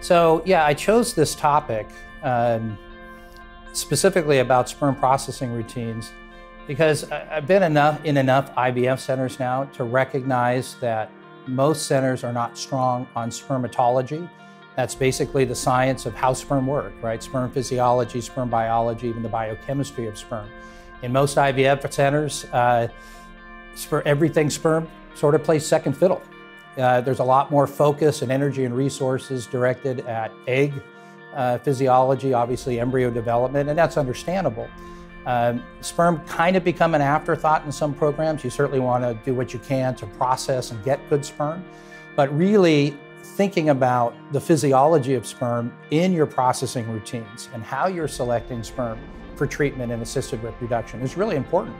So yeah, I chose this topic specifically about sperm processing routines because I've been in enough IVF centers now to recognize that most centers are not strong on spermatology. That's basically the science of how sperm work, right? Sperm physiology, sperm biology, even the biochemistry of sperm. In most IVF centers, everything sperm sort of plays second fiddle. There's a lot more focus and energy and resources directed at egg physiology, obviously embryo development, and that's understandable. Sperm kind of become an afterthought in some programs. You certainly want to do what you can to process and get good sperm, but really thinking about the physiology of sperm in your processing routines and how you're selecting sperm for treatment and assisted reproduction is really important.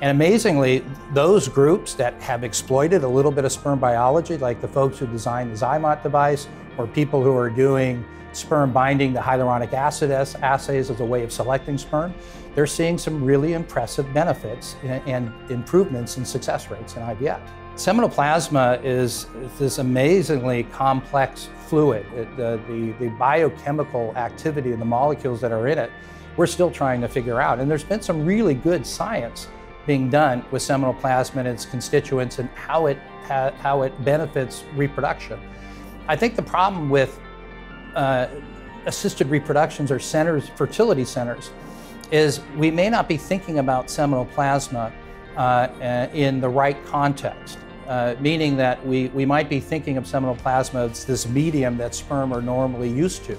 And amazingly, those groups that have exploited a little bit of sperm biology, like the folks who designed the Zymote device, or people who are doing sperm binding to hyaluronic acid assays as a way of selecting sperm, they're seeing some really impressive benefits and improvements in success rates in IVF. Seminal plasma is this amazingly complex fluid. The biochemical activity and the molecules that are in it, we're still trying to figure out. And there's been some really good science being done with seminal plasma and its constituents and how it benefits reproduction. I think the problem with assisted reproductions or centers, fertility centers, is we may not be thinking about seminal plasma in the right context, meaning that we might be thinking of seminal plasma as this medium that sperm are normally used to.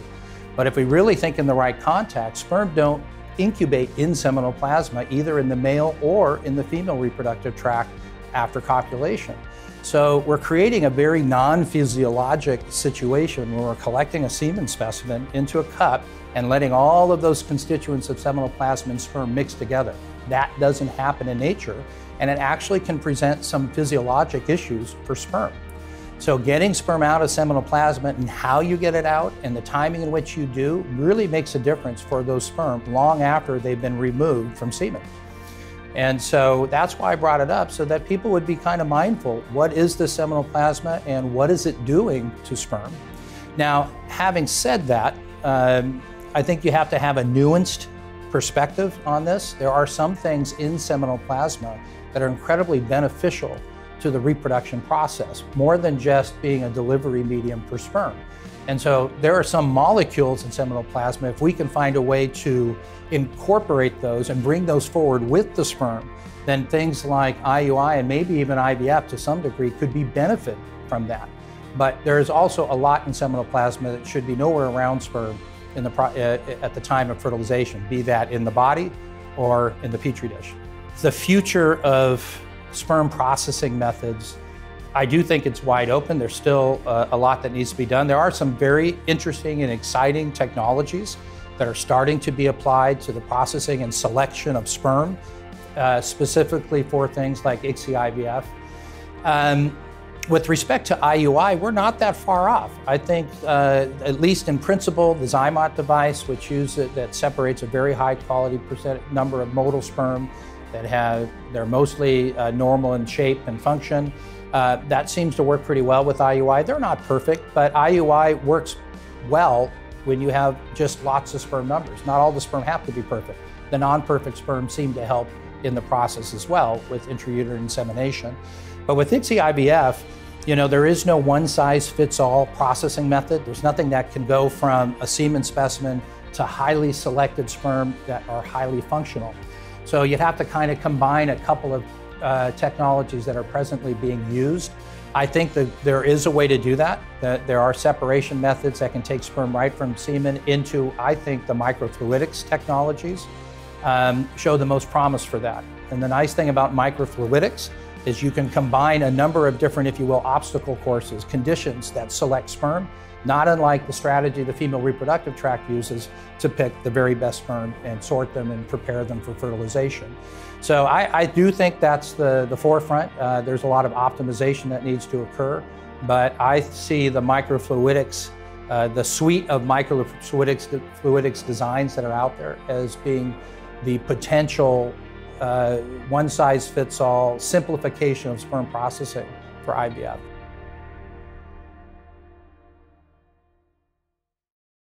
But if we really think in the right context, sperm don't incubate in seminal plasma, either in the male or in the female reproductive tract after copulation. So we're creating a very non-physiologic situation where we're collecting a semen specimen into a cup and letting all of those constituents of seminal plasma and sperm mix together. That doesn't happen in nature, and it actually can present some physiologic issues for sperm. So getting sperm out of seminal plasma and how you get it out and the timing in which you do really makes a difference for those sperm long after they've been removed from semen. And so that's why I brought it up, so that people would be kind of mindful, what is the seminal plasma and what is it doing to sperm? Now, having said that, I think you have to have a nuanced perspective on this. There are some things in seminal plasma that are incredibly beneficial to the reproduction process, more than just being a delivery medium for sperm. And so there are some molecules in seminal plasma, if we can find a way to incorporate those and bring those forward with the sperm, then things like IUI and maybe even IVF to some degree could be benefit from that. But there is also a lot in seminal plasma that should be nowhere around sperm at the time of fertilization, be that in the body or in the petri dish. The future of sperm processing methods, I do think it's wide open. There's still a lot that needs to be done. There are some very interesting and exciting technologies that are starting to be applied to the processing and selection of sperm, specifically for things like ICSI IVF. With respect to IUI, we're not that far off. I think, at least in principle, the Zymote device, which that separates a very high quality number of motile sperm they're mostly normal in shape and function. That seems to work pretty well with IUI. They're not perfect, but IUI works well when you have just lots of sperm numbers. Not all the sperm have to be perfect. The non-perfect sperm seem to help in the process as well with intrauterine insemination. But with ICSI IVF, there is no one-size-fits-all processing method. There's nothing that can go from a semen specimen to highly selected sperm that are highly functional. So you'd have to kind of combine a couple of technologies that are presently being used. I think that there is a way to do that. That there are separation methods that can take sperm right from semen into, I think, the microfluidics technologies show the most promise for that. And the nice thing about microfluidics is you can combine a number of different, if you will, obstacle courses, conditions that select sperm, not unlike the strategy the female reproductive tract uses to pick the very best sperm and sort them and prepare them for fertilization. So I do think that's the forefront. There's a lot of optimization that needs to occur, but I see the microfluidics, the suite of microfluidics designs that are out there as being the potential one-size-fits-all simplification of sperm processing for IVF.